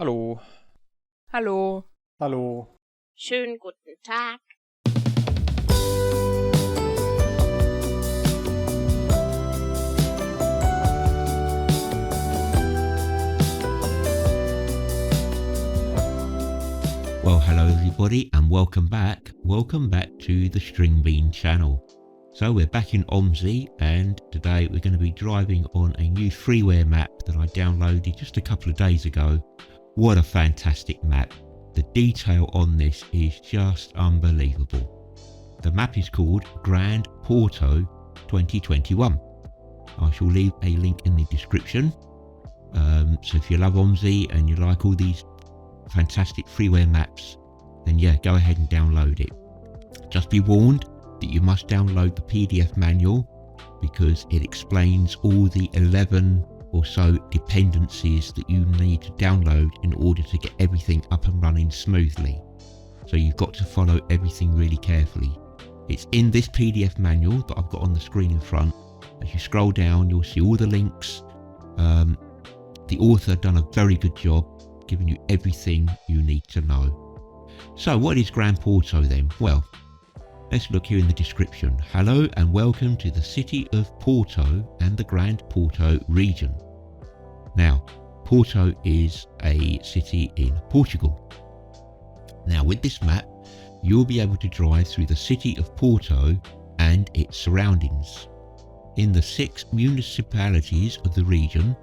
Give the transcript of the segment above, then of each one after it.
Hallo. Hallo. Hallo. Schönen guten Tag. Well, hello everybody and welcome back to the String Bean channel. So we're back in OMSI and today we're going to be driving on a new freeware map that I downloaded just a couple of days ago. What a fantastic map. The detail on this is just unbelievable. The map is called Grande Porto 2021. I shall leave a link in the description. So if you love OMSI and you like all these fantastic freeware maps, then yeah, go ahead and download it. Just be warned that you must download the PDF manual because it explains all the 11 or so dependencies that you need to download in order to get everything up and running smoothly. So you've got to follow everything really carefully. It's in this PDF manual that I've got on the screen in front. As you scroll down, you'll see all the links. The author done a very good job giving you everything you need to know. So what is Grande Porto then? Well, let's look here in the description. Hello and welcome to the city of Porto and the Grande Porto region. Now, Porto is a city in Portugal. Now with this map, you'll be able to drive through the city of Porto and its surroundings, in the 6 municipalities of the region,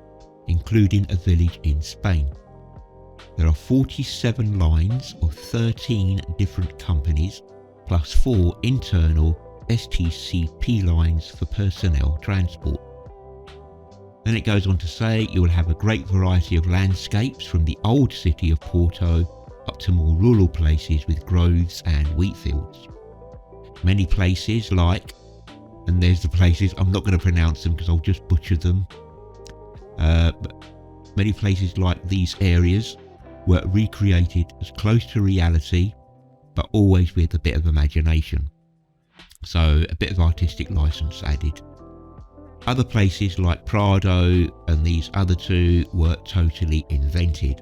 including a village in Spain. There are 47 lines of 13 different companies, plus 4 internal STCP lines for personnel transport. Then it goes on to say you will have a great variety of landscapes from the old city of Porto up to more rural places with groves and wheat fields. Many places like, and there's the places, I'm not going to pronounce them because I'll just butcher them, but many places like these areas were recreated as close to reality, but always with a bit of imagination. So a bit of artistic license added. Other places like Prado and these other two were totally invented.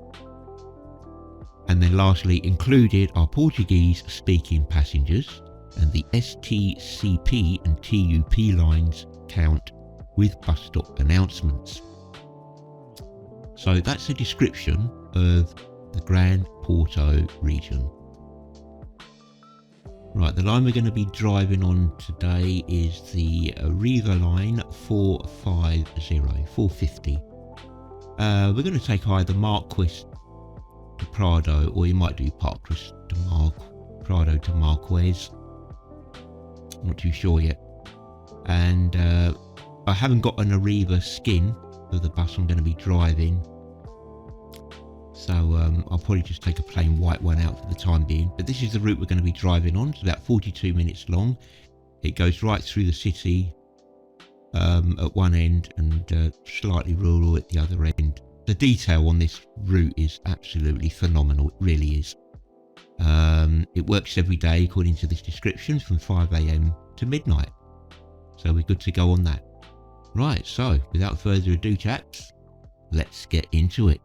And then lastly included are Portuguese speaking passengers, and the STCP and TUP lines count with bus stop announcements. So that's a description of the Grande Porto region. Right, the line we're going to be driving on today is the Riva line 450. We're going to take either Marques to Prado, or you might do Prado to Marques. I'm not too sure yet. And I haven't got an Arriva skin of the bus I'm going to be driving, so I'll probably just take a plain white one out for the time being. But this is the route we're going to be driving on. It's about 42 minutes long. It goes right through the city at one end and slightly rural at the other end. The detail on this route is absolutely phenomenal. It really is. It works every day according to this description from 5 AM to midnight. So we're good to go on that. Right, so without further ado chaps, let's get into it.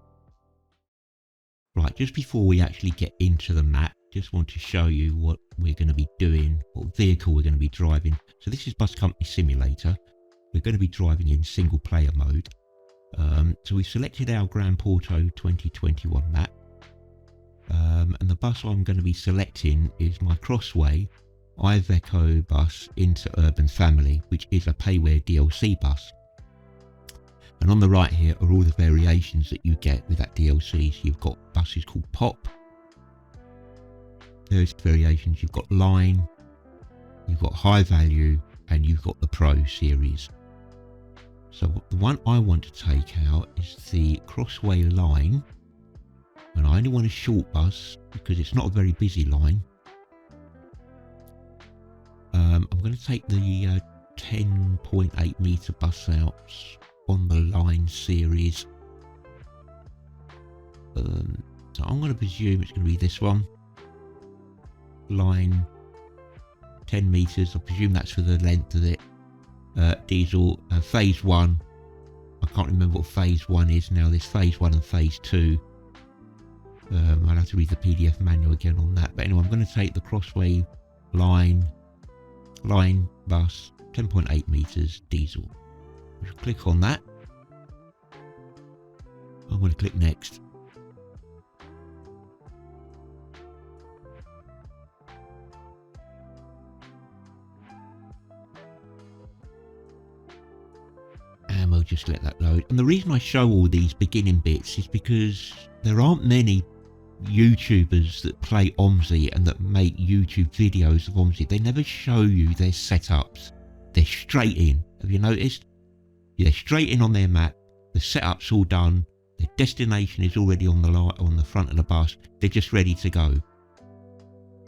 Right, just before we actually get into the map, just want to show you what we're going to be doing, what vehicle we're going to be driving. So this is Bus Company Simulator. We're going to be driving in single player mode. So we've selected our Grande Porto 2021 map. And the bus I'm going to be selecting is my Crossway Iveco bus into Urban Family, which is a Payware DLC bus. And on the right here are all the variations that you get with that DLC. So you've got buses called Pop. There's variations. You've got Line, you've got High Value, and you've got the Pro series. So the one I want to take out is the Crossway Line. And I only want a short bus because it's not a very busy line. I'm going to take the 10.8 metre bus out on the Line series. So I'm going to presume it's going to be this one. Line 10 metres, I presume that's for the length of it. Diesel, phase 1. I can't remember what phase 1 is now. There's phase 1 and phase 2. I'll have to read the PDF manual again on that. But anyway, I'm going to take the Crossway Line bus, 10.8 meters diesel. We'll click on that. I'm going to click next. And we'll just let that load. And the reason I show all these beginning bits is because there aren't many YouTubers that play OMSI and that make YouTube videos of OMSI. They never show you their setups. They're straight in. Have you noticed? Yeah, they're straight in on their map. The setup's all done. Their destination is already on the front of the bus. They're just ready to go.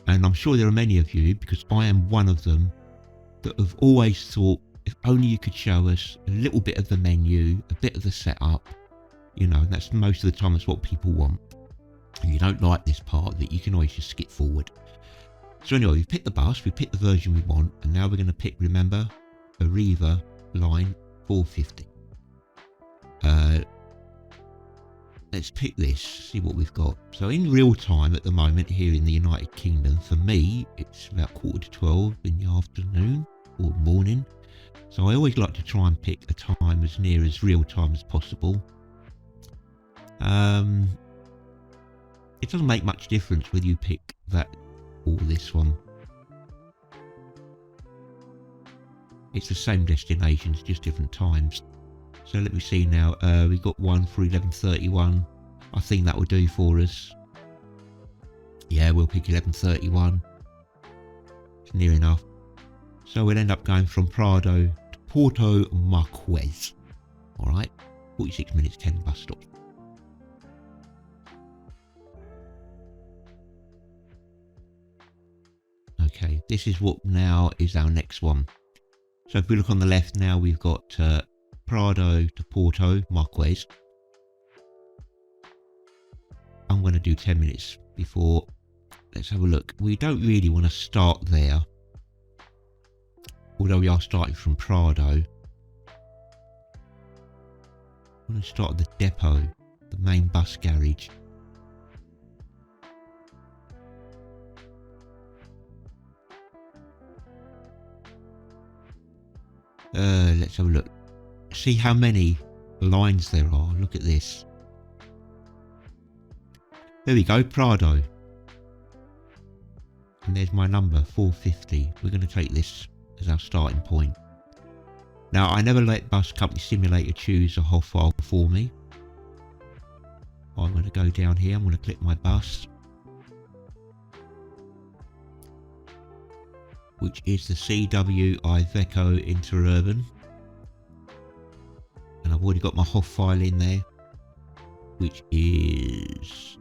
And I'm sure there are many of you, because I am one of them, that have always thought, if only you could show us a little bit of the menu, a bit of the setup, you know, and that's most of the time that's what people want. If you don't like this part of it, you can always just skip forward. So anyway, we've picked the bus, we've picked the version we want, and now we're going to pick, remember, Arriva Line 450. Let's pick this, see what we've got. So in real time at the moment here in the United Kingdom, for me, it's about 11:45 in the afternoon or morning. So I always like to try and pick a time as near as real time as possible. It doesn't make much difference whether you pick that or this one. It's the same destinations, just different times. So let me see now. We got one for 11:31. I think that will do for us. Yeah, we'll pick 11:31. It's near enough. So we'll end up going from Prado to Porto Marques. Alright, 46 minutes, 10 bus stops. Okay, this is what now is our next one. So if we look on the left now, we've got Prado to Porto Marques. I'm going to do 10 minutes before. Let's have a look. We don't really want to start there, although we are starting from Prado. I'm going to start at the depot, the main bus garage. Let's have a look. See how many lines there are. Look at this. There we go, Prado. And there's my number, 450. We're going to take this as our starting point. Now, I never let Bus Company Simulator choose a HOF file for me. I'm going to go down here. I'm going to click my bus, which is the CW Iveco Interurban. And I've already got my HOF file in there, which is...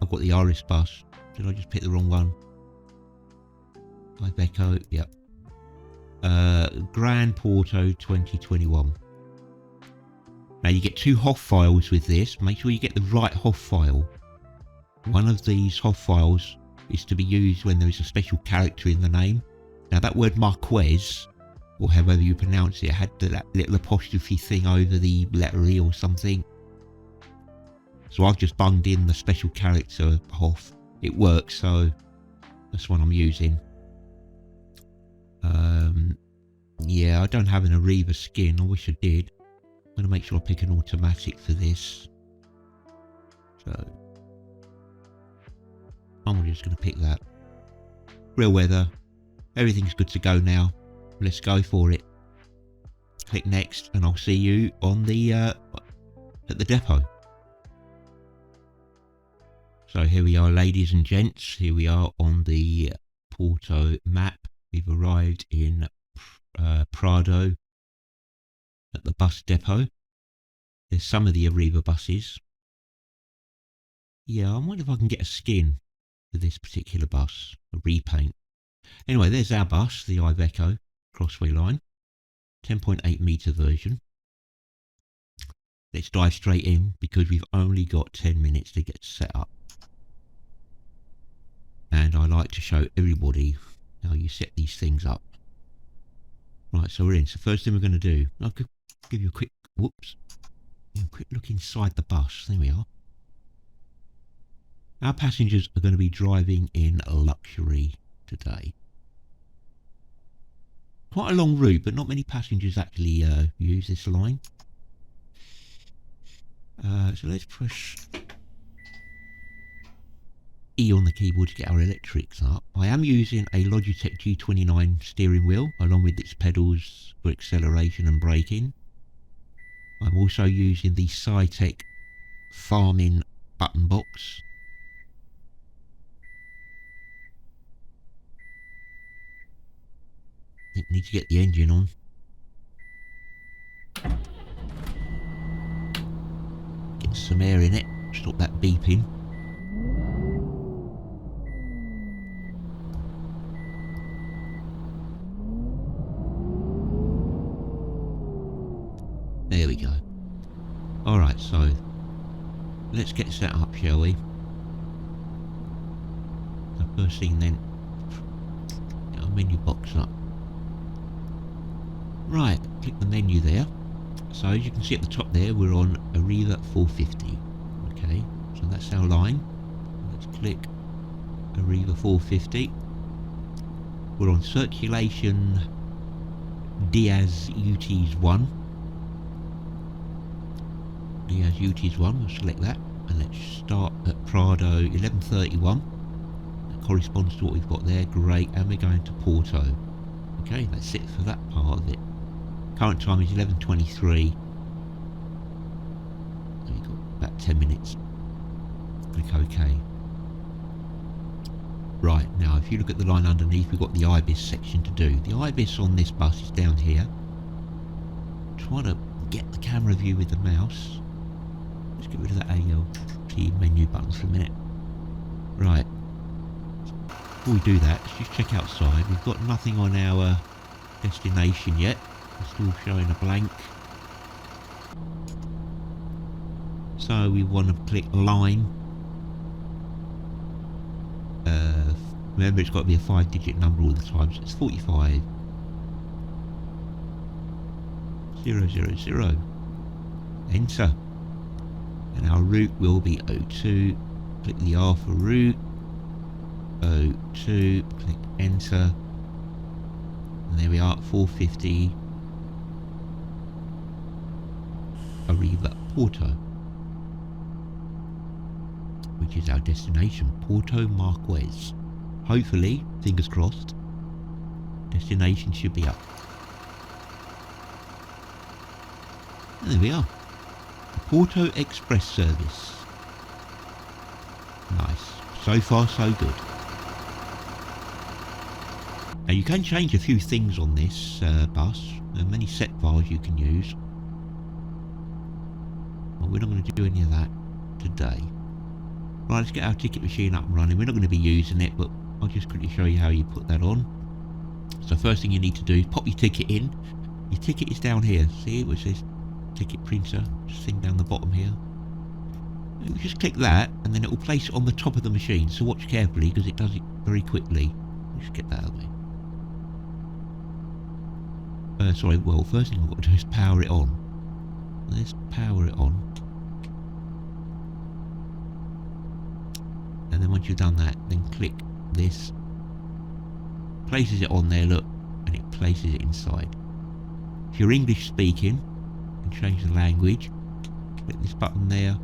I've got the Iris bus. Did I just pick the wrong one? Iveco, yep. Grande Porto 2021. Now you get two HOF files with this. Make sure you get the right HOF file. One of these HOF files is to be used when there is a special character in the name. Now that word Marques, or however you pronounce it, had that little apostrophe thing over the letter E or something. So I've just bunged in the special character HOF. It works, so that's what I'm using. Yeah, I don't have an Arriva skin. I wish I did. I'm going to make sure I pick an automatic for this. So I'm just going to pick that. Real weather. Everything's good to go now. Let's go for it. Click next, and I'll see you on the at the depot. So here we are, ladies and gents. Here we are on the Porto map. We've arrived in Prado at the bus depot. There's some of the Arriva buses. Yeah, I wonder if I can get a skin for this particular bus, a repaint. Anyway, there's our bus, the Iveco Crossway Line, 10.8 metre version. Let's dive straight in because we've only got 10 minutes to get set up. And I like to show everybody how you set these things up. Right, so we're in. So first thing we're going to do, I'll give you a quick, whoops, a quick look look inside the bus. There we are. Our passengers are going to be driving in luxury today. Quite a long route, but not many passengers actually use this line. So let's push E on the keyboard to get our electrics up. I am using a Logitech G29 steering wheel along with its pedals for acceleration and braking. I'm also using the Cytec farming button box. I need to get the engine on. Get some air in it, stop that beeping. There we go. Alright, so let's get set up, shall we? The first thing then, get our menu box up. Right, click the menu there. So as you can see at the top there, we're on Arriva 450. Okay, so that's our line. Let's click Arriva 450. We're on circulation Diaz UTs 1. Diaz UTs 1, we'll select that. And let's start at Prado 1131. That corresponds to what we've got there, great. And we're going to Porto. Okay, that's it for that part of it. Current time is 11:23. We've got about 10 minutes. Click OK. Right, now if you look at the line underneath, we've got the IBIS section to do. The IBIS on this bus is down here. Try to get the camera view with the mouse. Let's get rid of that ALT menu button for a minute. Right. Before we do that, let's just check outside. We've got nothing on our destination yet. It's still showing a blank. So we want to click line. Remember, it's got to be a 5-digit number all the time, so it's 45 000. Enter. And our route will be O2. Click the R for route. O2. Click enter. And there we are, 450 Arriva Porto, which is our destination, Porto Marques. Hopefully, fingers crossed, destination should be up. And there we are, the Porto Express service. Nice, so far so good. Now you can change a few things on this bus. There are many set files you can use. Well, we're not going to do any of that today. Right, let's get our ticket machine up and running. We're not going to be using it, but I'll just quickly show you how you put that on. So first thing you need to do is pop your ticket in. Your ticket is down here. See it, which says ticket printer. Just thing down the bottom here. You just click that, and then it will place it on the top of the machine. So watch carefully, because it does it very quickly. Just get that out of the way. Sorry, well, first thing I've got to do is power it on. Let's power it on. And then once you've done that, then click this. Places it on there, look, and it places it inside. If you're English speaking, you can change the language. Click this button there.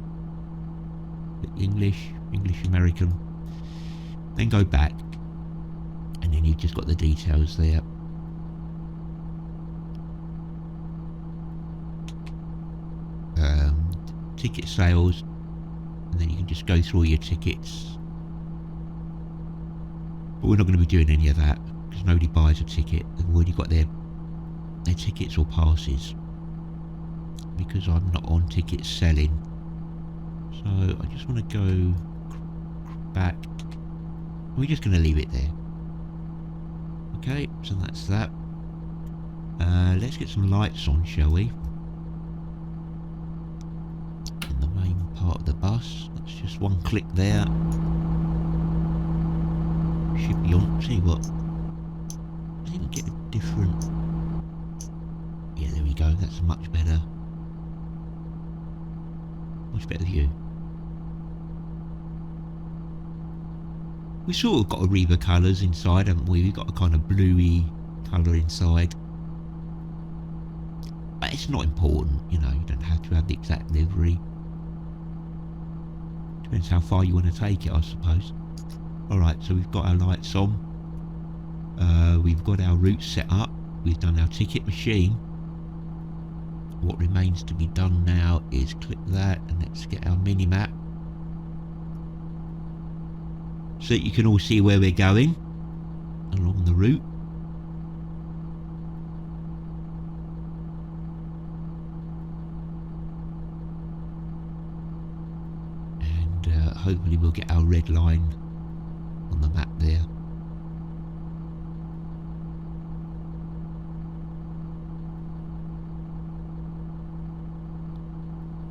Click English, English American. Then go back. And then you've just got the details there. Ticket sales, and then you can just go through all your tickets, but we're not going to be doing any of that because nobody buys a ticket. They've already got their tickets or passes, because I'm not on ticket selling. So I just want to go back. We're just going to leave it there. Okay, so that's that. Let's get some lights on, shall we? The main part of the bus. That's just one click there. Should be on. See what? I think we get a different. Yeah, there we go. That's much better. Much better view. We've sort of got Arriva colours inside, haven't we? We've got a kind of bluey colour inside. But it's not important, you know, you don't have to have the exact livery. Depends how far you want to take it, I suppose. Alright, so we've got our lights on. We've got our route set up. We've done our ticket machine. What remains to be done now is click that and let's get our mini-map. So that you can all see where we're going along the route. And hopefully we'll get our red line on the map there.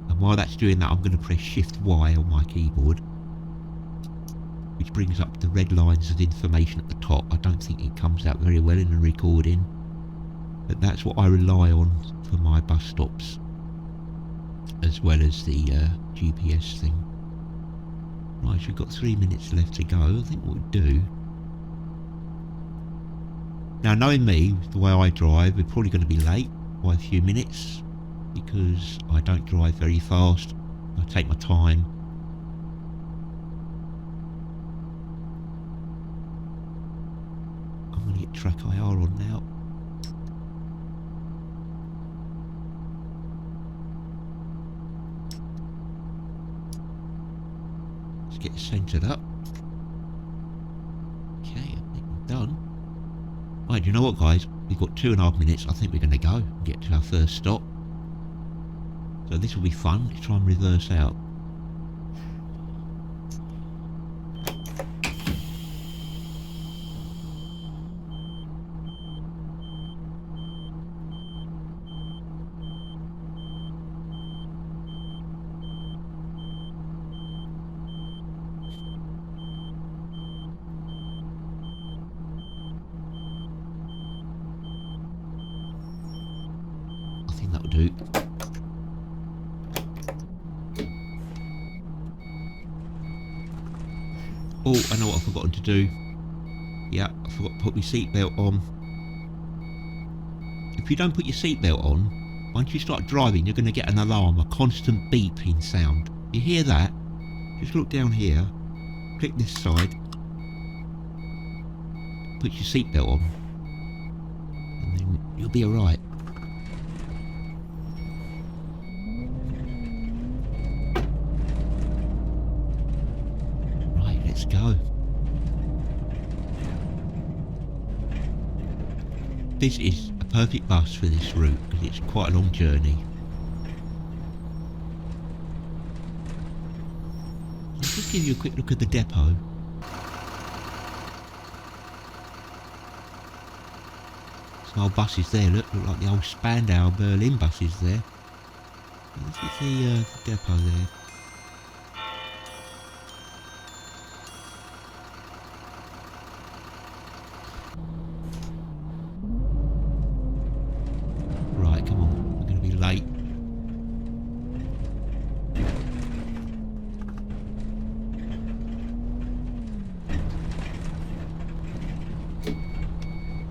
And while that's doing that, I'm going to press Shift Y on my keyboard, which brings up the red lines of information at the top. I don't think it comes out very well in a recording, but that's what I rely on for my bus stops, as well as the GPS thing. Right, so we've got 3 minutes left to go. I think what we'll do... Now, knowing me, the way I drive, we're probably going to be late by a few minutes, because I don't drive very fast. I take my time. I'm going to get track IR on now. Let's get centred up. Okay, I think we're done. Right, you know what, guys? We've got 2.5 minutes. I think we're going to go and get to our first stop. So this will be fun. Let's try and reverse out. I think that'll do. Oh, I know what I've forgotten to do. Yeah, I forgot to put my seatbelt on. If you don't put your seatbelt on, once you start driving, you're going to get an alarm, a constant beeping sound. You hear that? Just look down here, click this side, put your seatbelt on, and then you'll be alright. Let's go. This is a perfect bus for this route because it's quite a long journey. Let's just give you a quick look at the depot. Some old buses there, look like the old Spandau Berlin buses there. This is the depot there.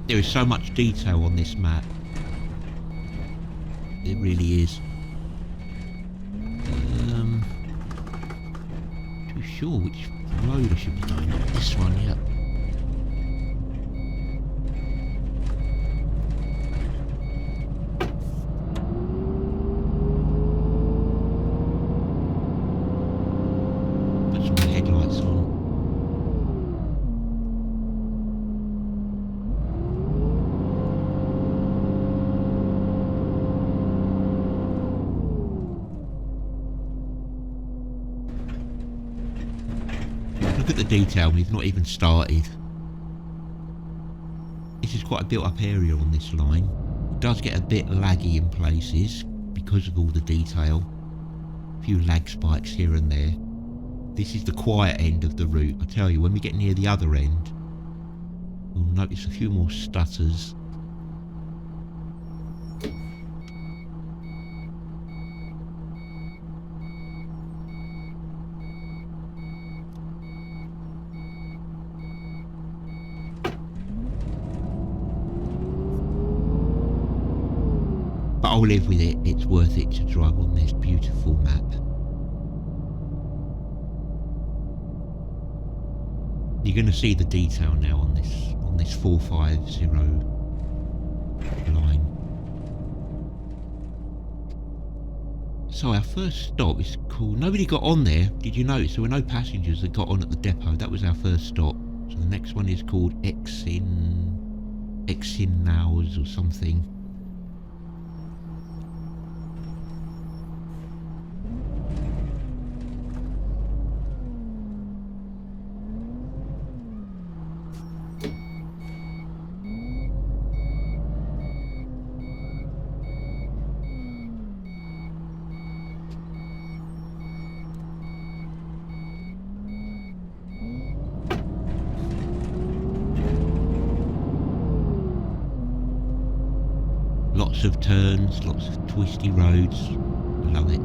There is so much detail on this map. It really is. Too sure which road I should be going up. This one, yeah. Put some headlights on. Look at the detail, we've not even started. This is quite a built up area on this line. It does get a bit laggy in places because of all the detail. A few lag spikes here and there. This is the quiet end of the route. I tell you, when we get near the other end, we'll notice a few more stutters. But I'll live with it. It's worth it to drive on this beautiful map. You're going to see the detail now on this 450 line. So our first stop is called... Nobody got on there. Did you notice? There were no passengers that got on at the depot. That was our first stop. So the next one is called Exinnaus or something. Lots of turns, lots of twisty roads. Love it.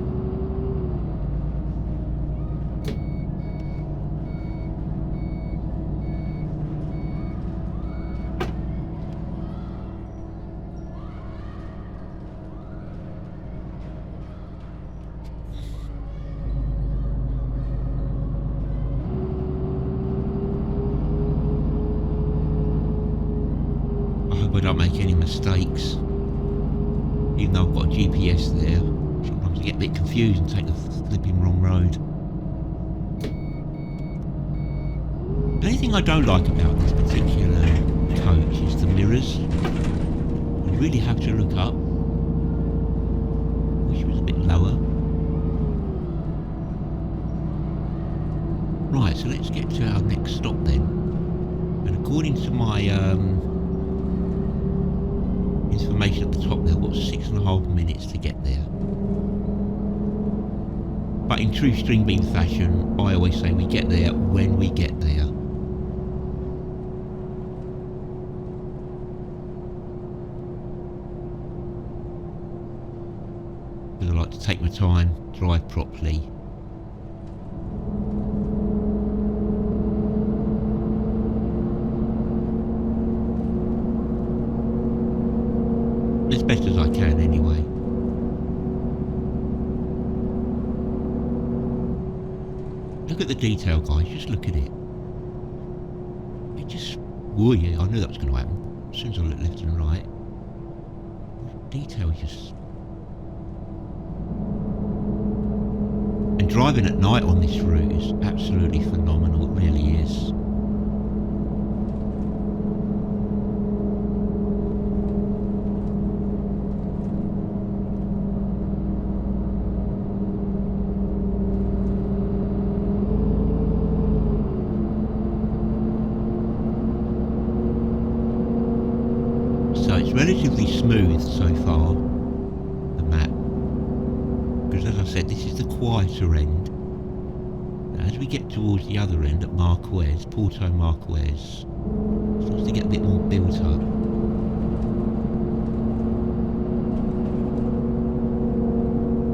I hope I don't make any mistakes. Even though I've got a GPS there, sometimes I get a bit confused and take the flipping wrong road. The only thing I don't like about this particular coach is the mirrors. You really have to look up. Wish it was a bit lower. Right, so let's get to our next stop then. And according to my information at the top there, I've got 6.5 minutes to get there. But in true string bean fashion, I always say we get there when we get there. Because I like to take my time, drive properly. As best as I can anyway. Look at the detail, guys, just look at it. It just... Oh yeah, I knew that was going to happen. As soon as I look left and right. Detail is just... And driving at night on this route is absolutely phenomenal, it really is. So it's relatively smooth so far, the map, because as I said, this is the quieter end. Now, as we get towards the other end at Marques, Porto Marques, it starts to get a bit more built up.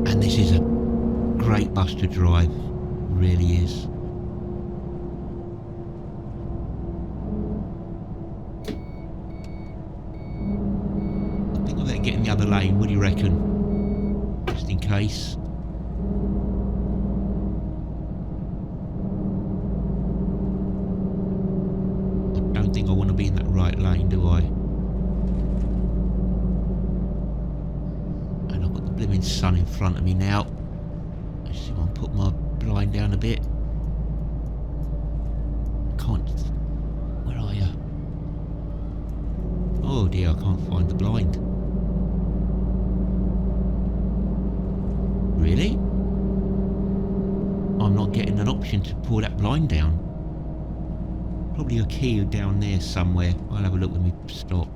And this is a great bus to drive, it really is. Get in the other lane, what do you reckon? Just in case. I don't think I want to be in that right lane, do I? And I've got the blimmin' sun in front of me now. Let's see if I can put my blind down a bit. Can't. Where are you? Oh dear, I can't find the blind. Really? I'm not getting an option to pull that blind down. Probably a key down there somewhere. I'll have a look when we stop.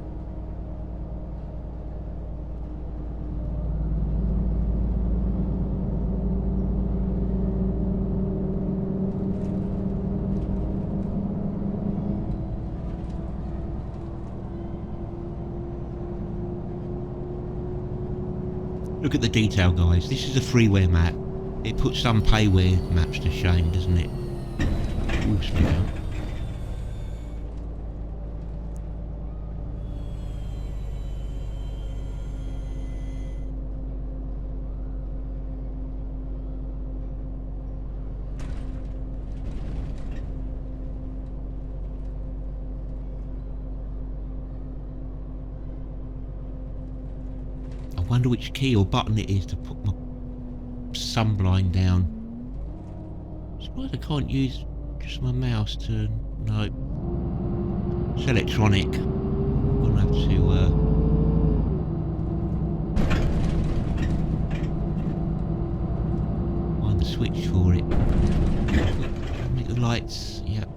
Look at the detail, guys. This is a Freeware map. It puts some payware maps to shame, doesn't it? Ooh, slow down. wonder which key or button it is to put my sunblind down. I suppose I can't use just my mouse to... No. It's electronic. I'm gonna have to find the switch for it. Make the lights, yep.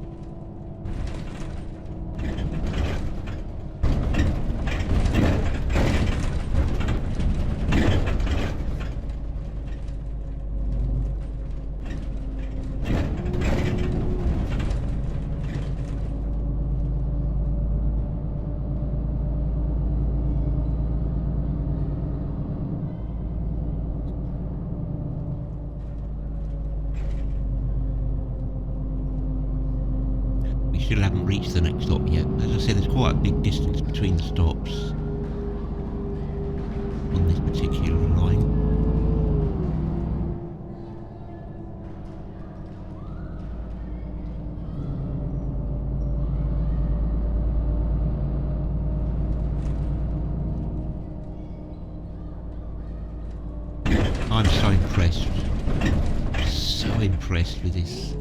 Still haven't reached the next stop yet. As I said, there's quite a big distance between the stops on this particular line. I'm so impressed. So impressed with this.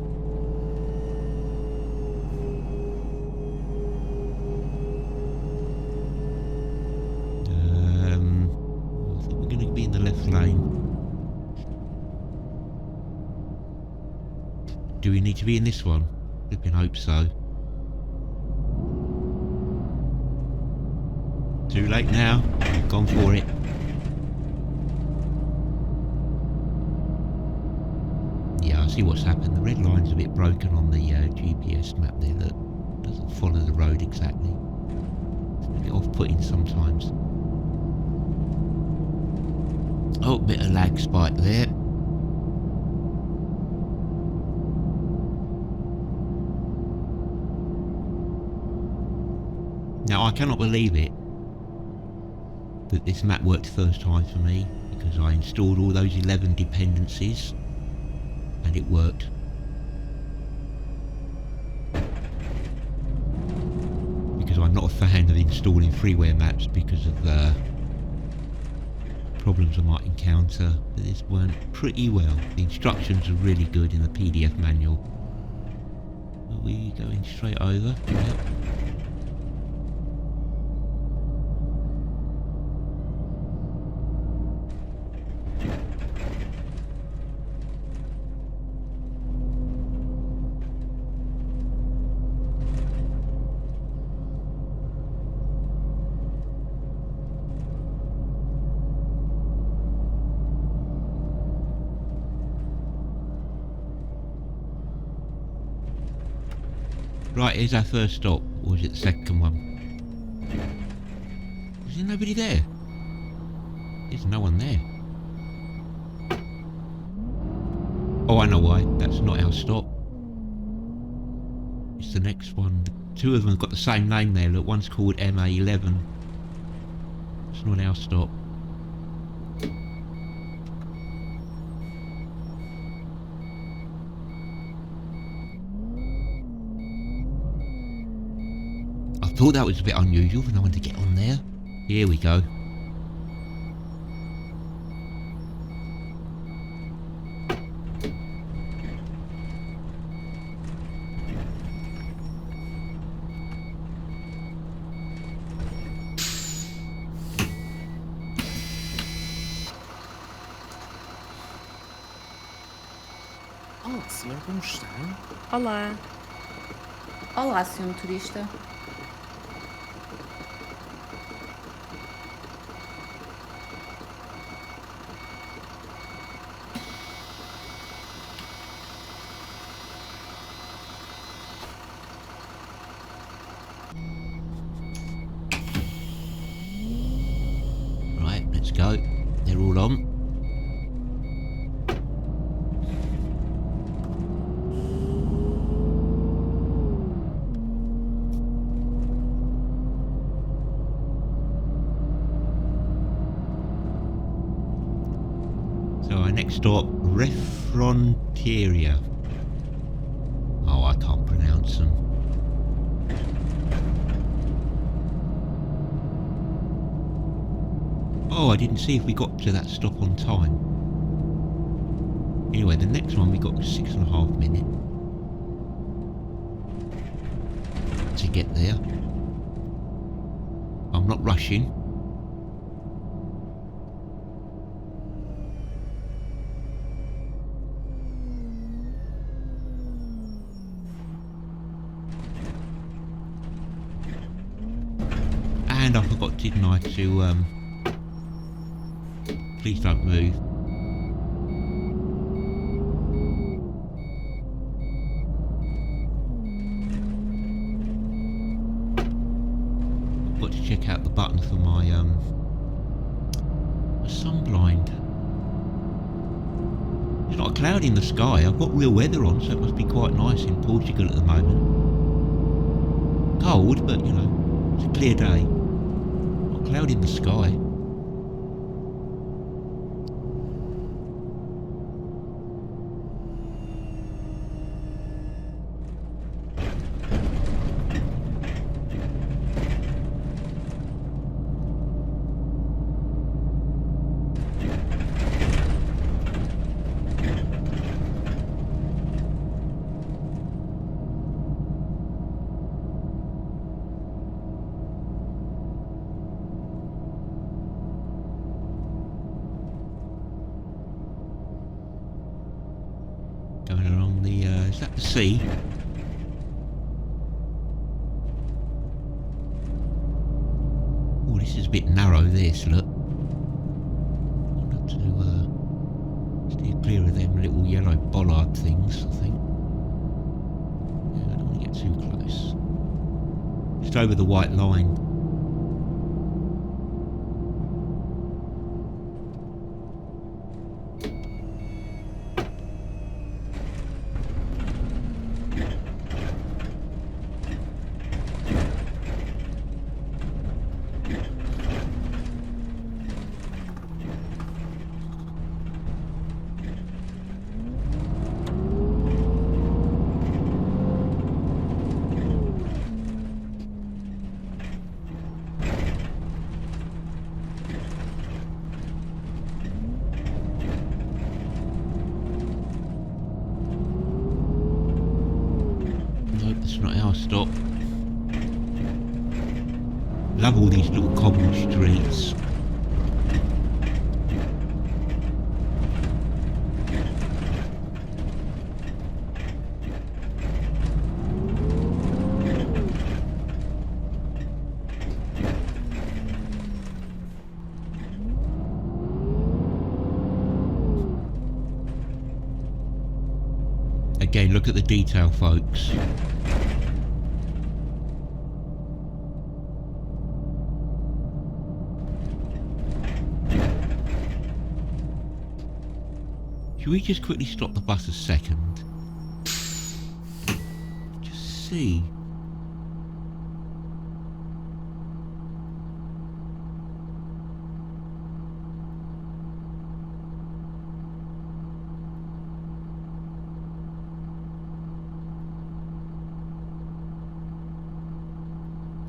Lane. Do we need to be in this one? Flipping hope so. Too late now. Gone for it. Yeah, I see what's happened. The red line's a bit broken on the GPS map there that doesn't follow the road exactly. It's a bit off-putting sometimes. Oh, bit of lag spike there. Now I cannot believe it that this map worked first time for me, because I installed all those 11 dependencies and it worked. Because I'm not a fan of installing freeware maps because of the problems I might encounter, but this went pretty well. The instructions are really good in the PDF manual. Are we going straight over? Yep. Right, here's our first stop. Or was it the second one? Was there nobody there? There's no one there. Oh, I know why. That's not our stop. It's the next one. Two of them have got the same name there. Look, one's called MA11. It's not our stop. I thought that was a bit unusual for no one to get on there. Here we go. Oh, senhor, como está? Olá. Olá, senhor motorista. Right, let's go. They're all on. So our next stop, Refronteria. Oh, I can't pronounce them. Oh, I didn't see if we got to that stop on time. Anyway, the next one we got was 6.5 minutes to get there. I'm not rushing. And I forgot, didn't I, to please don't move. I've got to check out the button for my sun blind. It's not a cloud in the sky. I've got real weather on, so it must be quite nice in Portugal at the moment. Cold, but you know, it's a clear day. Not a cloud in the sky. Going along the, is that the sea? Oh, this is a bit narrow, this, look. I'll have to, steer clear of them little yellow bollard things, I think. Yeah, I don't want to get too close. Just over the white line. That's not our stop. Love all these little cobble streets. Again, look at the detail, folks. Should we just quickly stop the bus a second? Just see.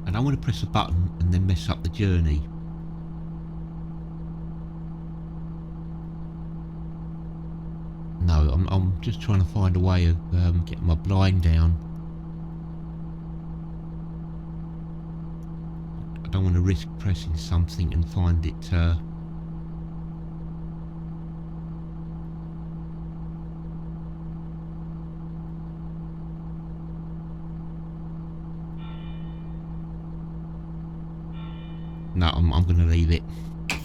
I don't want to press a button and then mess up the journey. No, I'm just trying to find a way of getting my blind down. I don't want to risk pressing something and find it no, I'm going to leave it. I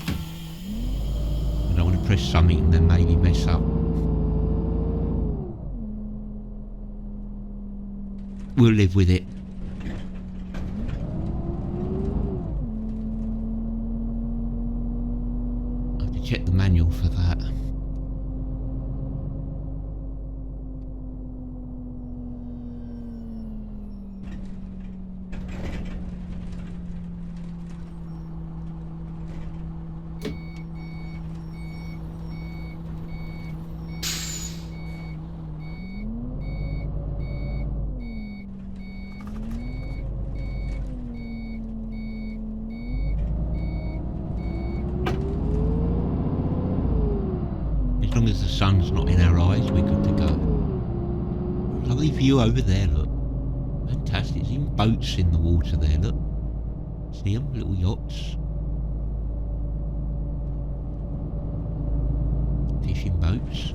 don't want to press something and then maybe mess up. We'll live with it. I have to check the manual for that. long as the sun's not in our eyes, we're good to go. Lovely view over there, look. Fantastic. There's even boats in the water there, look. See them? Little yachts. Fishing boats.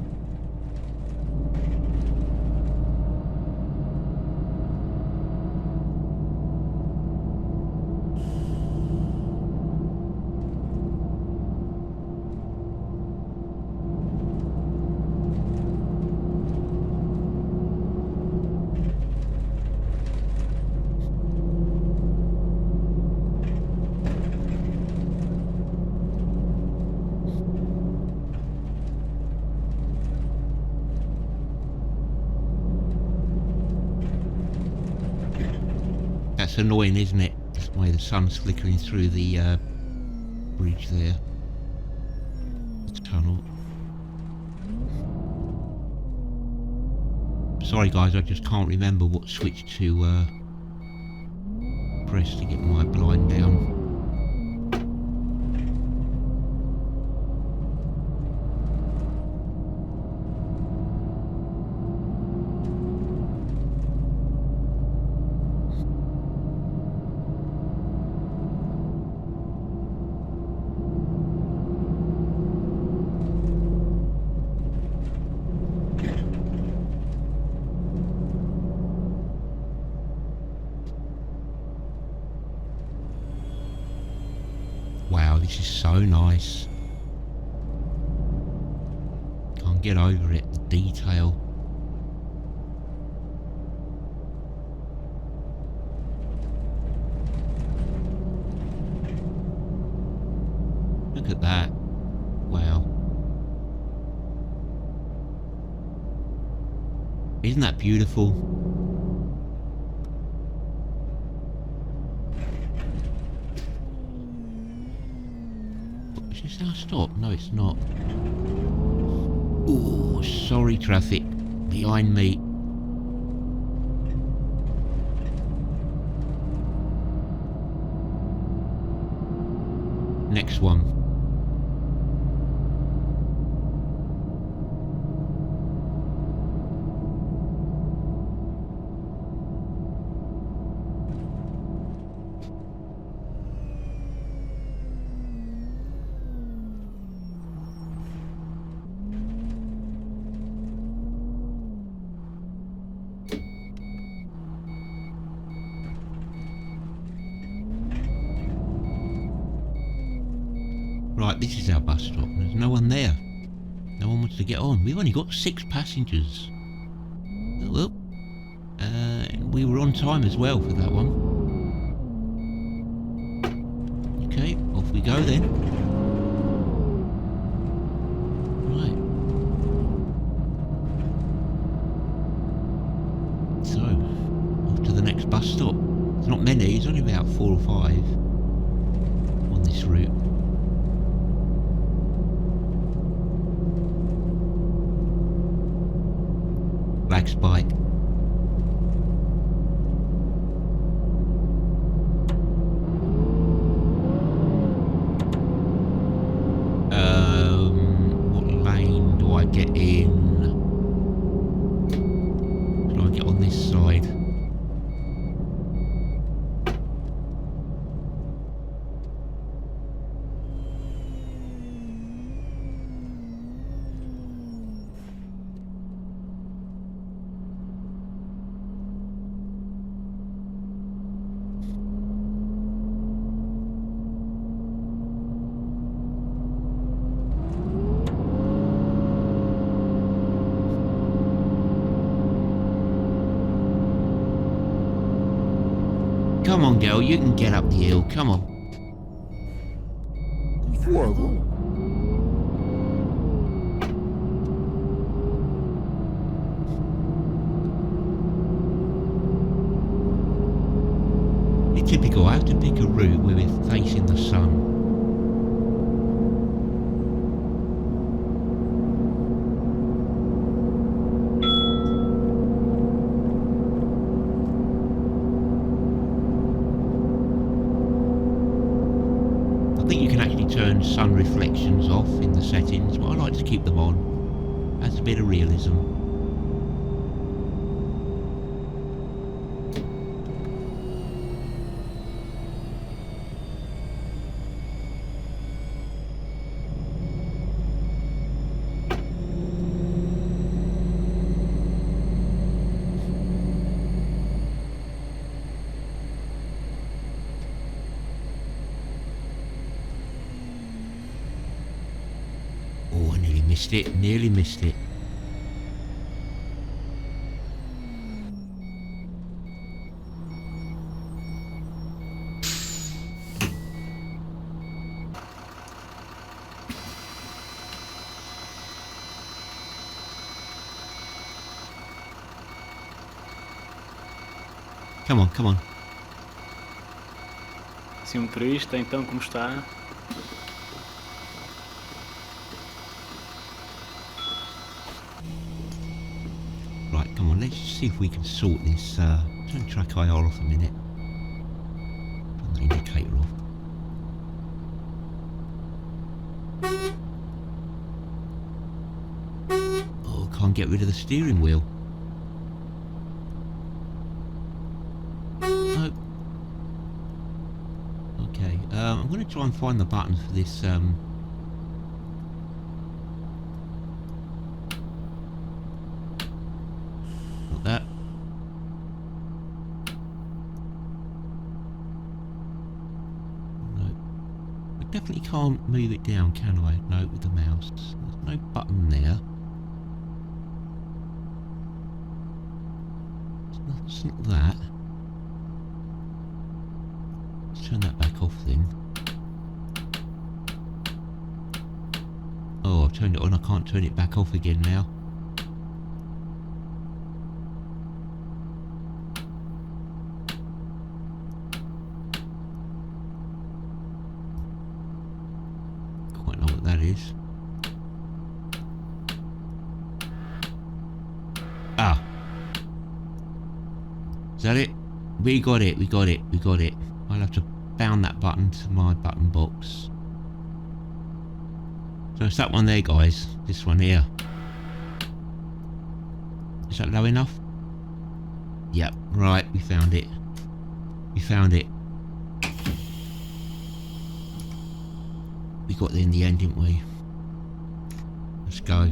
That's annoying, isn't it? That's the way the sun's flickering through the bridge there. The tunnel. Sorry guys, I just can't remember what switch to press to get my blind down. Wow, this is so nice. Can't get over it, the detail. Look at that. Wow. Isn't that beautiful? Is this our stop? No, it's not. Oh, sorry, traffic. Behind me. Next one. Right, this is our bus stop. There's no one there. No one wants to get on. We've only got 6 passengers. Oh, well. We were on time as well for that one. Okay, off we go then. Right. So, off to the next bus stop. There's not many, there's only about 4 or 5 on this route. Black Spike. What lane do I get in? Should I get on this side? Come on, girl, you can get up the hill. Come on. Fuego. It's typical. I have to pick a route where we're facing the sun. I think you can actually turn sun reflections off in the settings, but I like to keep them on. Adds a bit of realism. Oh, I nearly missed it. Nearly missed it. Come on, come on. Se um turista, então como está? Right, come on, let's see if we can sort this. Turn track IR off a minute. Turn the indicator off. Oh, can't get rid of the steering wheel. No. Okay, I'm going to try and find the buttons for this. Not that. No. I definitely can't move it down, can I? No, with the mouse. There's no button there. It's not that. Let's turn that back off then. Oh, I've turned it on. I can't turn it back off again now. Quite know what that is. Ah. Is that it? We got it, we got it, we got it. I'll have to bound that button to my button box. So it's that one there, guys. This one here. Is that low enough? Yep, right, we found it. We found it. We got there in the end, didn't we? Let's go.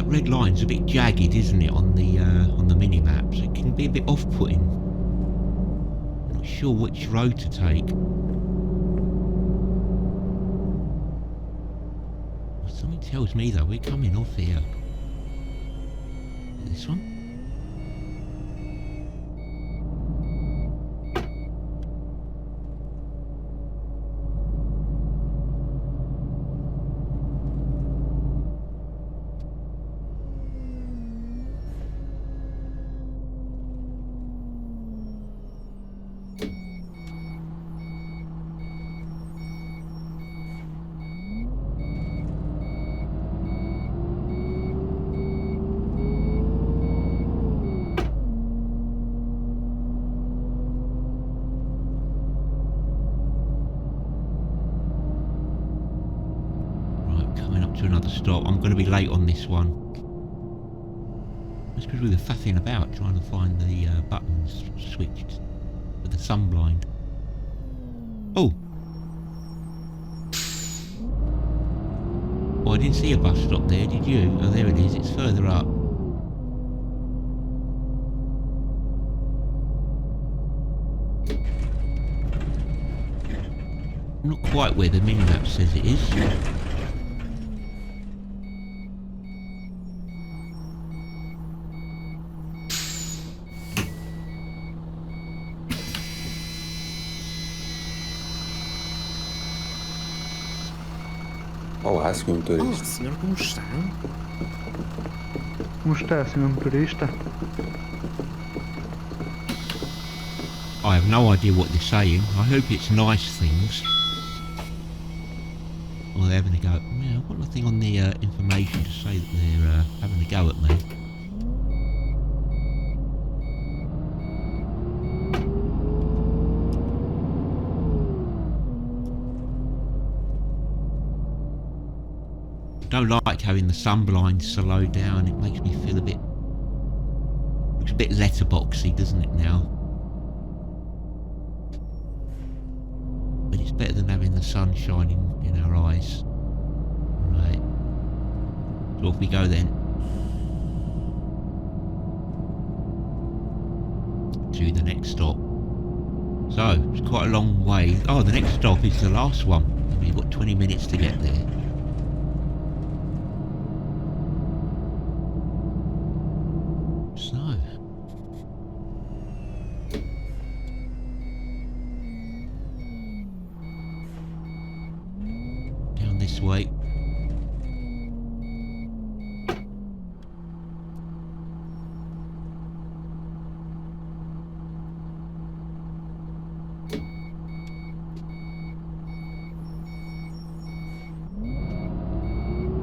Red line's a bit jagged, isn't it, on the mini maps? It can be a bit off-putting. I'm not sure which road to take. Something tells me though we're coming off here. This one? To another stop. I'm going to be late on this one. That's because we were faffing about trying to find the buttons switched for the sunblind. Oh! Oh, I didn't see a bus stop there, did you? Oh, there it is. It's further up. Not quite where the minimap says it is. Olá, senhor Olá, motorista. senhor, como está? Como está, senhor motorista? I have no idea what they're saying. I hope it's nice things. Or they're having a go. Yeah, I've got nothing on the information to say that they're having a go at me. Don't like having the sunblind slow down. It makes me feel a bit... looks a bit letterboxy, doesn't it now? But it's better than having the sun shining in our eyes. Right. So off we go then. To the next stop. So, it's quite a long way. Oh, the next stop is the last one. We've got 20 minutes to get there. So... down this way.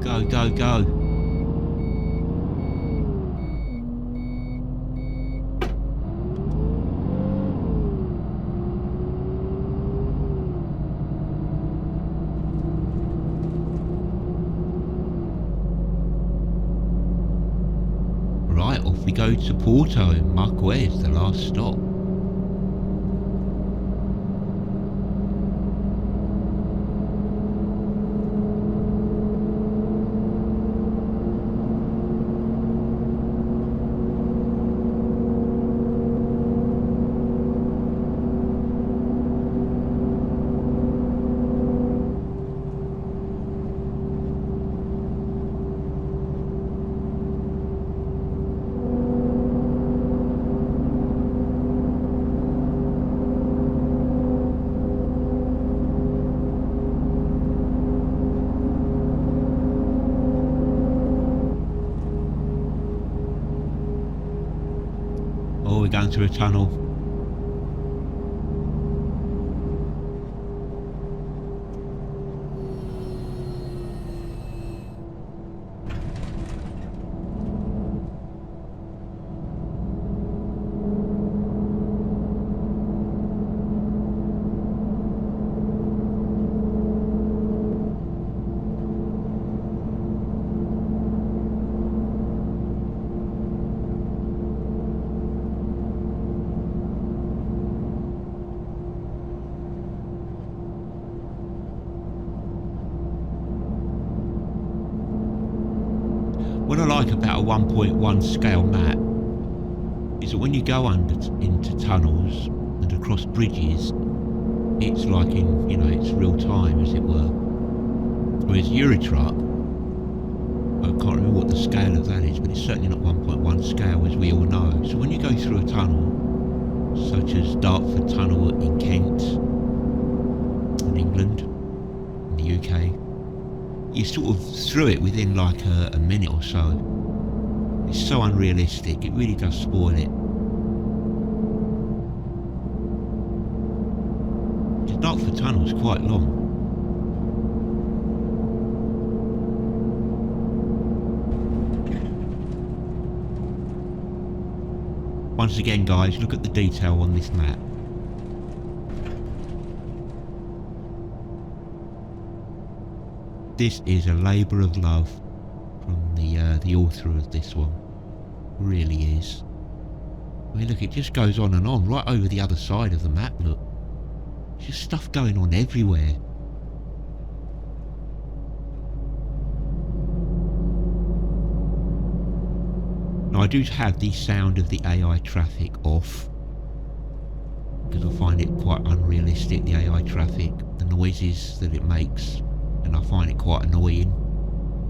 Go, go, go. Right, off we go to Porto Marques, the last stop. Oh, we're going through a tunnel. What I like about a 1.1 scale map is that when you go into tunnels and across bridges, it's like in, you know, it's real time, as it were. Whereas Eurotruck, I can't remember what the scale of that is, but it's certainly not 1.1 scale, as we all know. So when you go through a tunnel, such as Dartford Tunnel in Kent, in England, in the UK, you're sort of through it within like a minute or so. It's so unrealistic, it really does spoil it. The Dartford Tunnel is quite long. Once again guys, look at the detail on this map. This is a labour of love from the author of this one. It really is. I mean, look, it just goes on and on, right over the other side of the map, look. There's just stuff going on everywhere. Now, I do have the sound of the AI traffic off, because I find it quite unrealistic, the AI traffic, the noises that it makes. And I find it quite annoying.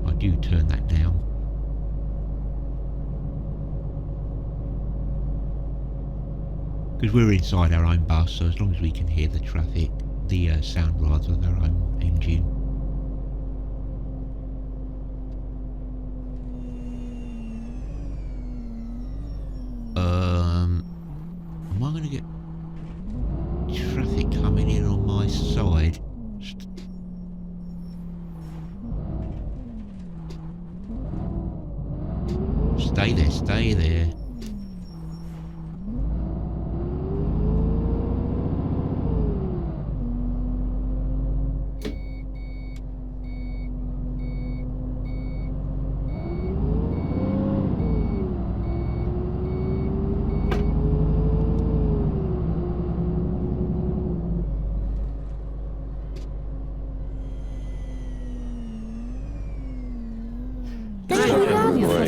I do turn that down. Because we're inside our own bus, so as long as we can hear the traffic, the sound rather, of our own engine. stay there, stay there.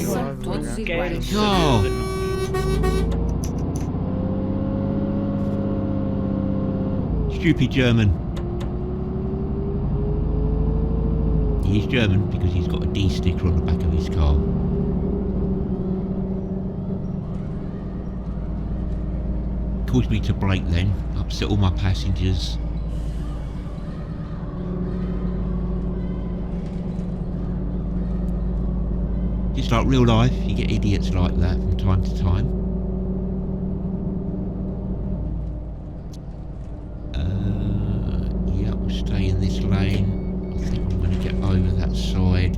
São todos iguais. Oh! Stupid German. He's German because he's got a D sticker on the back of his car. Caused me to brake then, upset all my passengers. Just like real life, you get idiots like that from time to time. Yeah, we'll stay in this lane. I think I'm going to get over that side.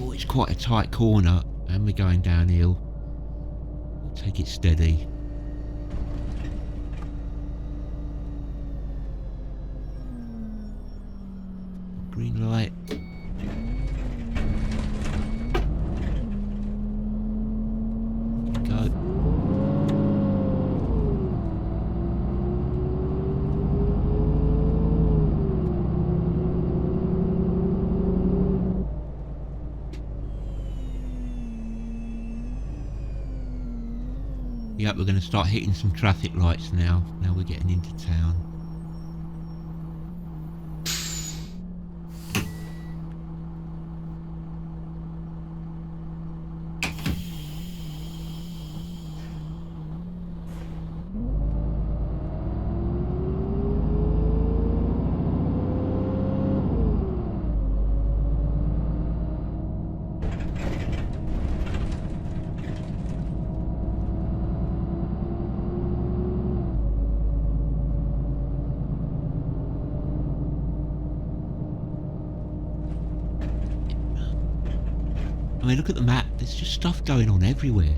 Oh, it's quite a tight corner and we're going downhill. We'll take it steady. Green light. Go. Yep, we're going to start hitting some traffic lights now. Now we're getting into town. I mean, look at the map. There's just stuff going on everywhere.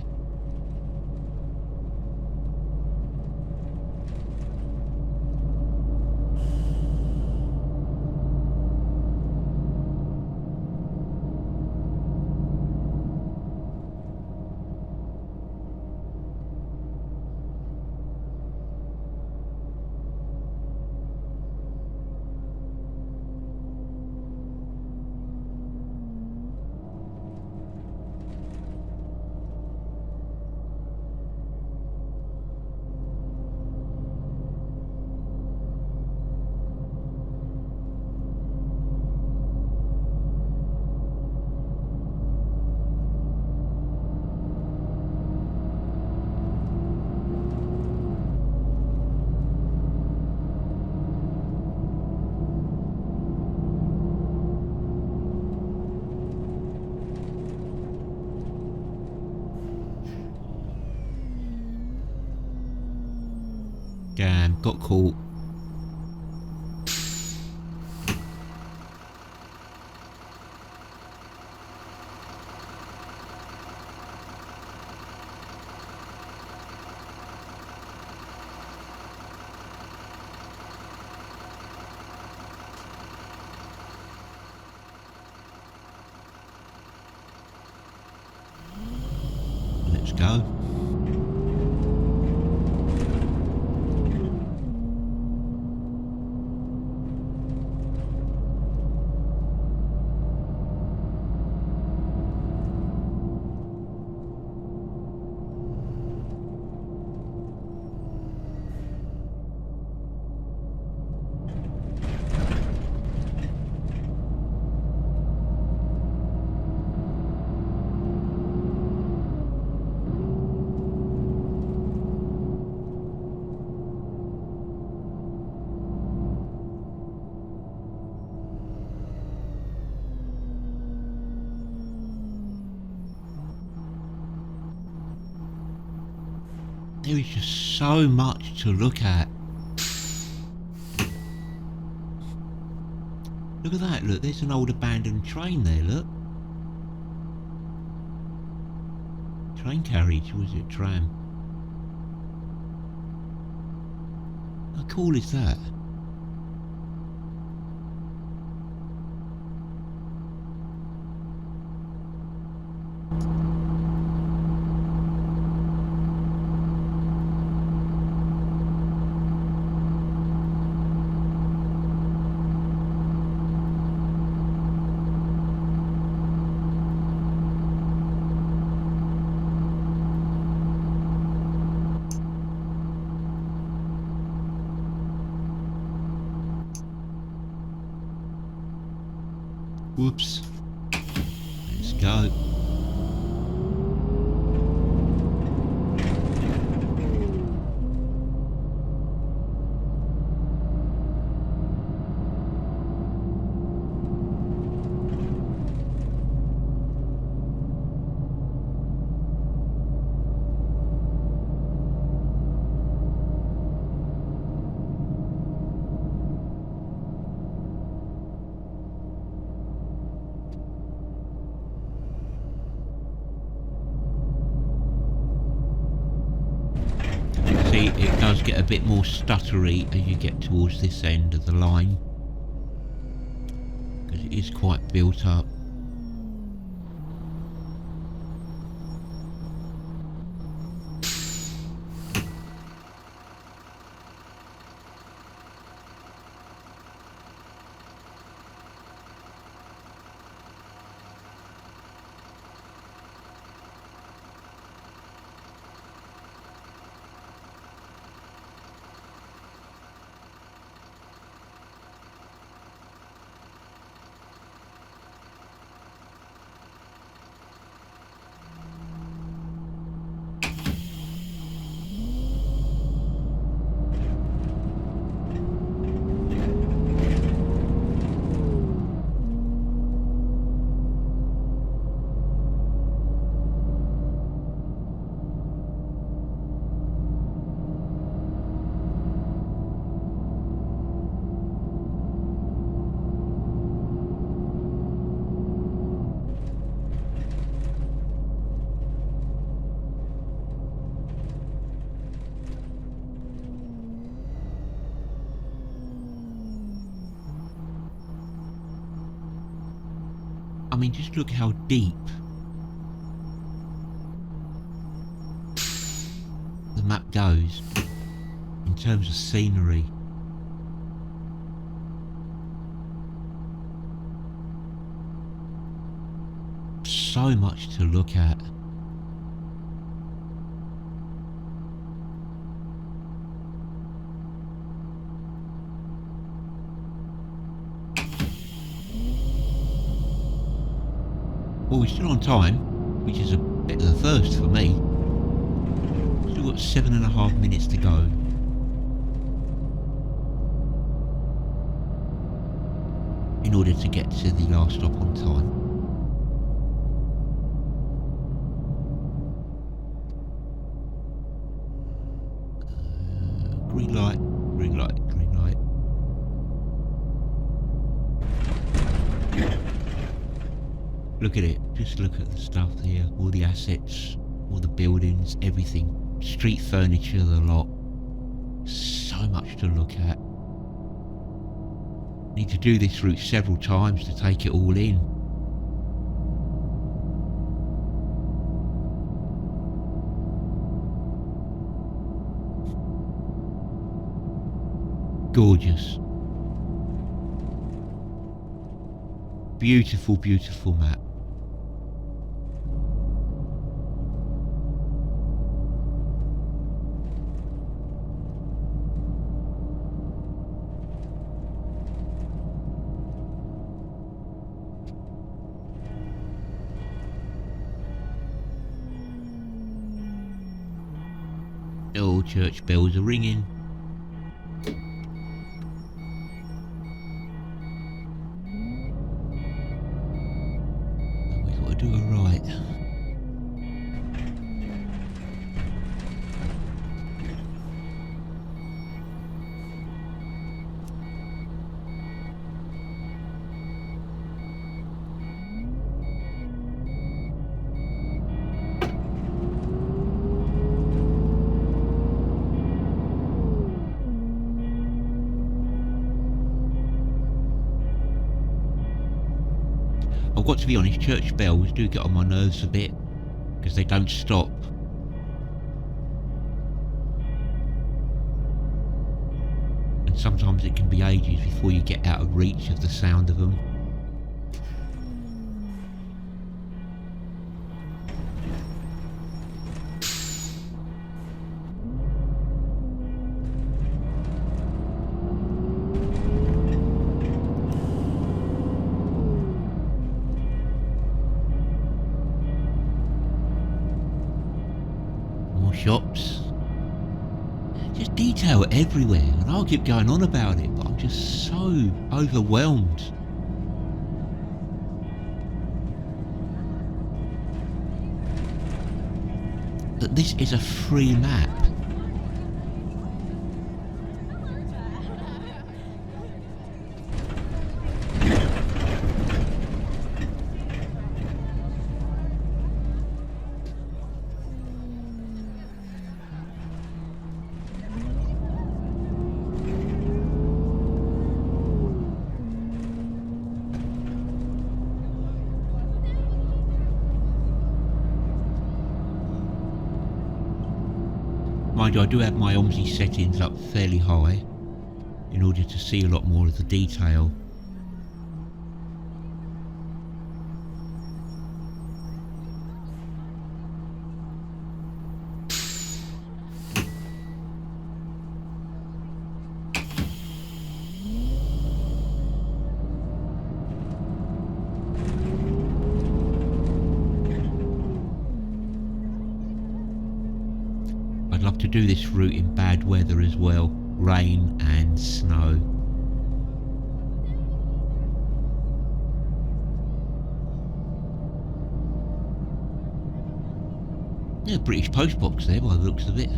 Damn, got caught. Let's go. There is just so much to look at. Look at that, look, there's an old abandoned train there, look. Train carriage, or is it tram? How cool is that? Whoops. Let's go. See, it does get a bit more stuttery as you get towards this end of the line, because it is quite built up. I mean, just look how deep the map goes in terms of scenery. So much to look at. Well, we're still on time, which is a bit of a first for me. Still got 7.5 minutes to go. In order to get to the last stop on time. Green light, green light, green light. Look at it, just look at the stuff here, all the assets, all the buildings, everything, street furniture, the lot. So much to look at. Need to do this route several times to take it all in. Gorgeous. Beautiful, beautiful map. Oh, church bells are ringing. We've got to do a right. I've got to be honest, church bells do get on my nerves a bit because they don't stop. And sometimes it can be ages before you get out of reach of the sound of them. Shops, just detail everywhere, and I'll keep going on about it, but I'm just so overwhelmed. That this is a free map. Mind you, I do have my OMSI settings up fairly high in order to see a lot more of the detail. I'd love to do this route in bad weather as well, rain and snow. Yeah, British post box there by the looks of it.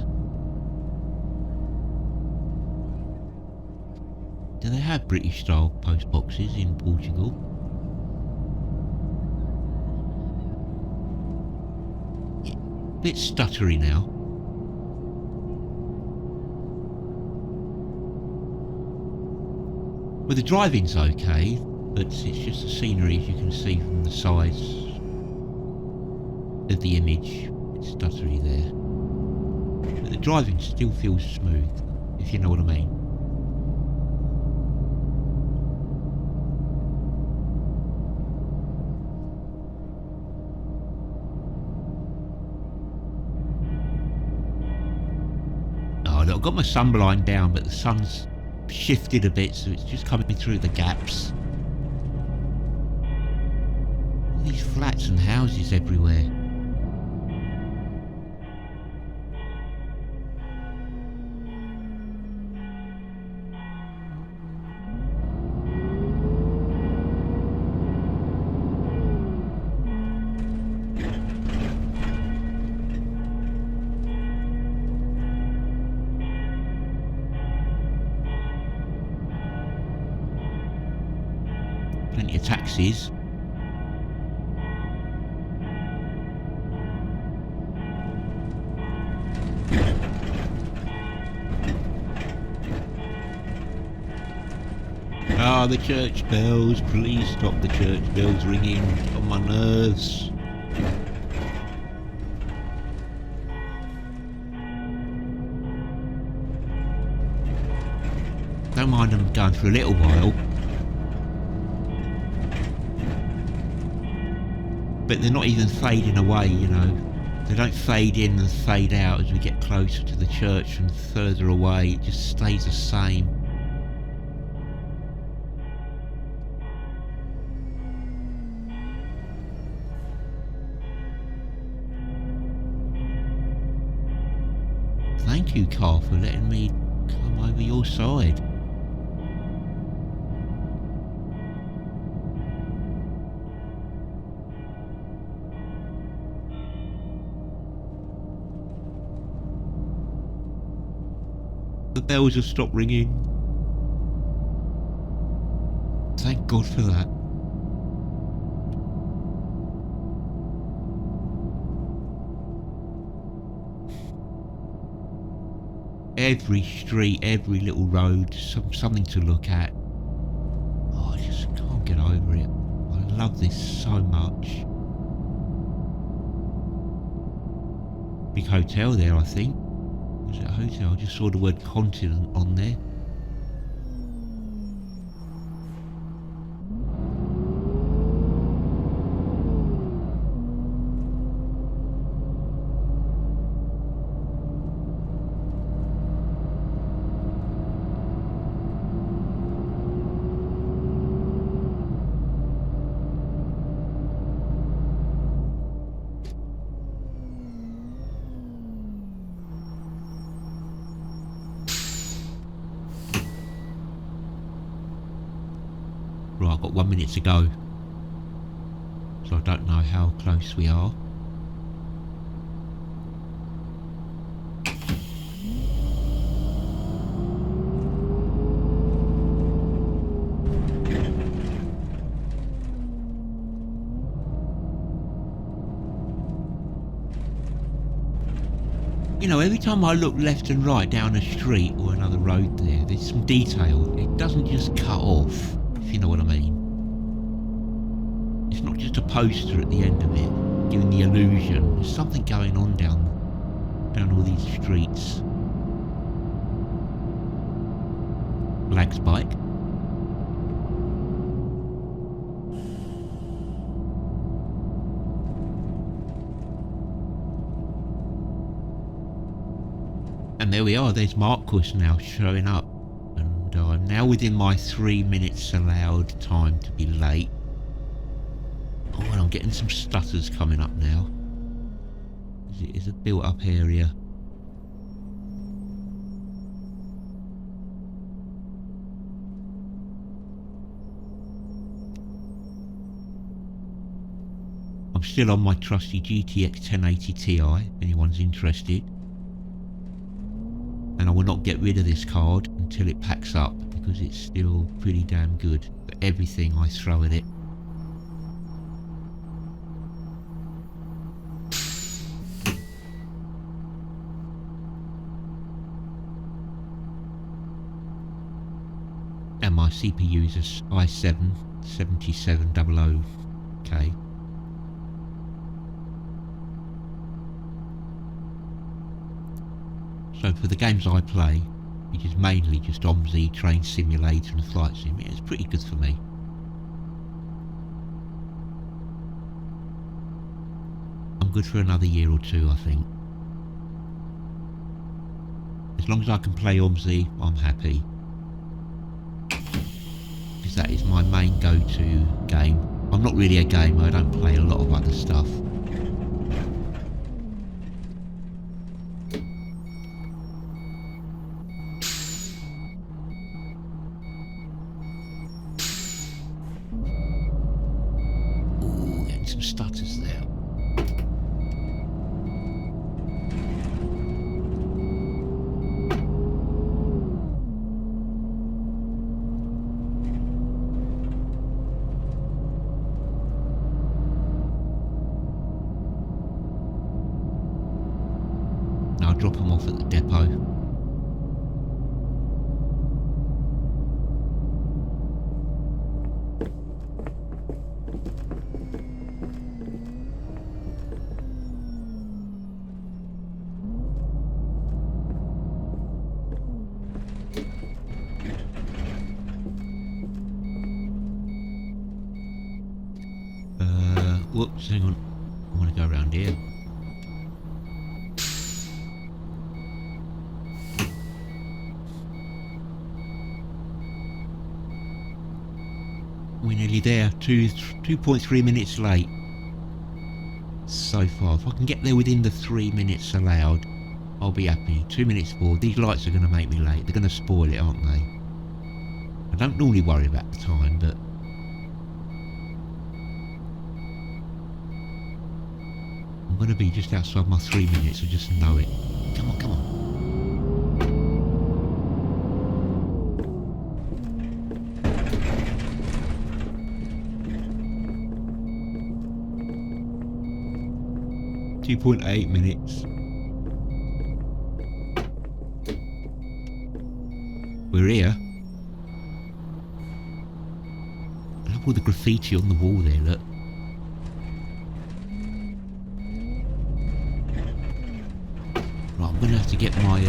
Do they have British style post boxes in Portugal? Yeah, bit stuttery now. Well, the driving's okay, but it's just the scenery, as you can see from the size of the image. It's stuttery there. But the driving still feels smooth, if you know what I mean. Oh, look, I've got my sunblind down, but the sun's shifted a bit, so it's just coming through the gaps. All these flats and houses everywhere. Plenty of taxis. Ah, the church bells. Please stop the church bells ringing on my nerves. Don't mind them going for a little while. But they're not even fading away, you know. They don't fade in and fade out as we get closer to the church and further away. It just stays the same. Thank you, car, for letting me come over your side. The bells have stopped ringing. Thank God for that. Every street, every little road, something to look at. Oh, I just can't get over it. I love this so much. Big hotel there, I think. Was it a hotel? I just saw the word continent on there. Right, I've got 1 minute to go. So I don't know how close we are. You know, every time I look left and right down a street or another road there's some detail. It doesn't just cut off, if you know what I mean. It's not just a poster at the end of it, giving the illusion there's something going on down all these streets. Lag's bike. And there we are, there's Marques now showing up. And I'm now within my 3 minutes allowed time to be late. Oh, and I'm getting some stutters coming up now. It is a built up area. I'm still on my trusty GTX 1080 Ti, if anyone's interested. And I will not get rid of this card until it packs up, because it's still pretty damn good for everything I throw at it. And my CPU is a i7 7700K. So for the games I play, which is mainly just OMSI, Train Simulator and Flight Sim, it's pretty good for me. I'm good for another year or two, I think. As long as I can play OMSI, I'm happy. Because that is my main go-to game. I'm not really a gamer, I don't play a lot of other stuff. Stutters there. Now I'll drop them off at the depot. Whoops, hang on. I want to go around here. We're nearly there. 2.3 minutes late. So far. If I can get there within the 3 minutes allowed, I'll be happy. 2 minutes forward. These lights are going to make me late. They're going to spoil it, aren't they? I don't normally worry about the time, but I'm going to be just outside my 3 minutes, I just know it. Come on, come on. .8 minutes. We're here. All the graffiti on the wall there, look. Right, I'm going to have to get my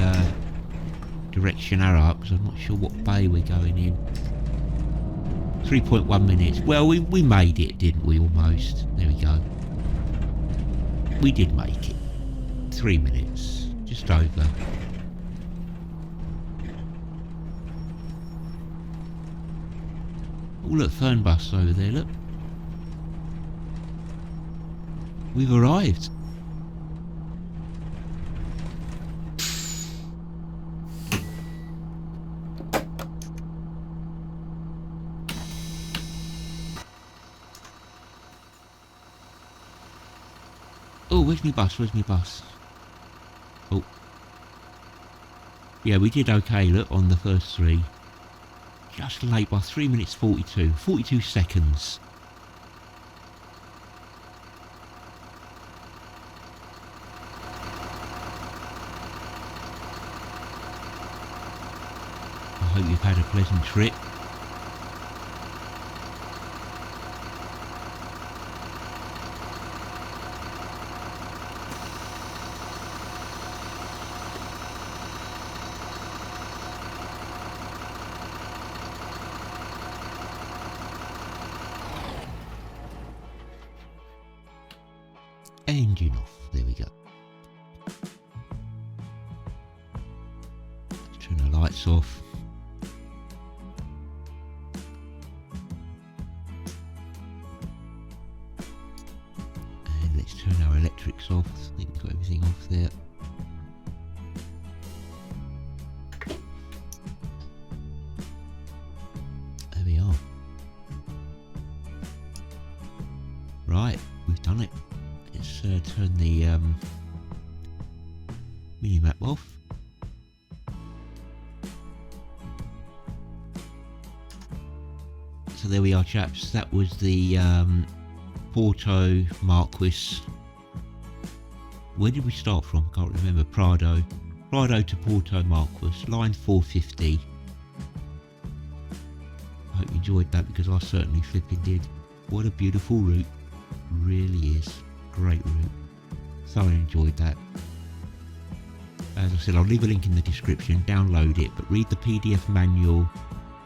direction arrow up because I'm not sure what bay we're going in. 3.1 minutes. Well, we made it, didn't we, almost? There we go. We did make it. 3 minutes. Just over. Oh, look, phone bus over there, look. We've arrived. Oh, where's my bus? Where's my bus? Oh. Yeah, we did okay, look, on the first 3. Just late by 3 minutes 42. 42 seconds. I hope you've had a pleasant trip. Engine off. There we go. Let's turn the lights off. And let's turn our electrics off. I think we've got everything off there. There we are. Right, we've done it. Let's turn the mini-map off. So there we are, chaps. That was the Porto Marques. Where did we start from? Can't remember. Prado to Porto Marques, line 450. I hope you enjoyed that because I certainly flipping did. What a beautiful route. Really is. Great route. Thoroughly enjoyed that. As I said, I'll leave a link in the description. Download it, but read the PDF manual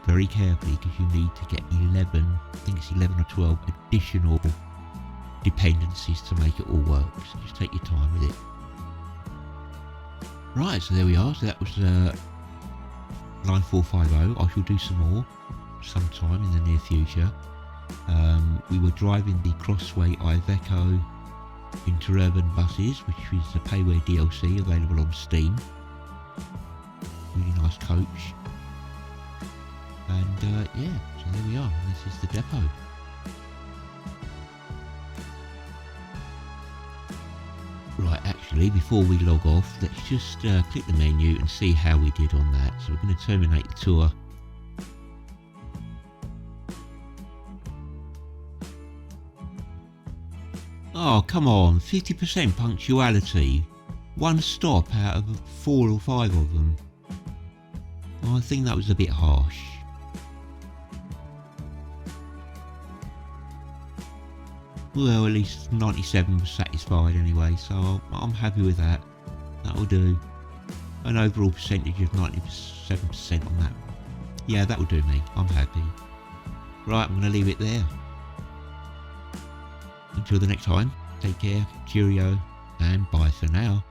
very carefully because you need to get 11, I think it's 11 or 12 additional dependencies to make it all work. So just take your time with it. Right, so there we are. So that was line 450. I shall do some more sometime in the near future. We were driving the Crossway Iveco interurban buses, which is the Payware DLC available on Steam. Really nice coach. And yeah, so there we are. This is the depot. Right, actually, before we log off, let's just click the menu and see how we did on that. So we're going to terminate the tour. Oh, come on, 50% punctuality. One stop out of 4 or 5 of them. Oh, I think that was a bit harsh. Well, at least 97 was satisfied anyway, so I'm happy with that. That'll do. An overall percentage of 97% on that. Yeah, that'll do me. I'm happy. Right, I'm going to leave it there. Until the next time, take care, cheerio, and bye for now.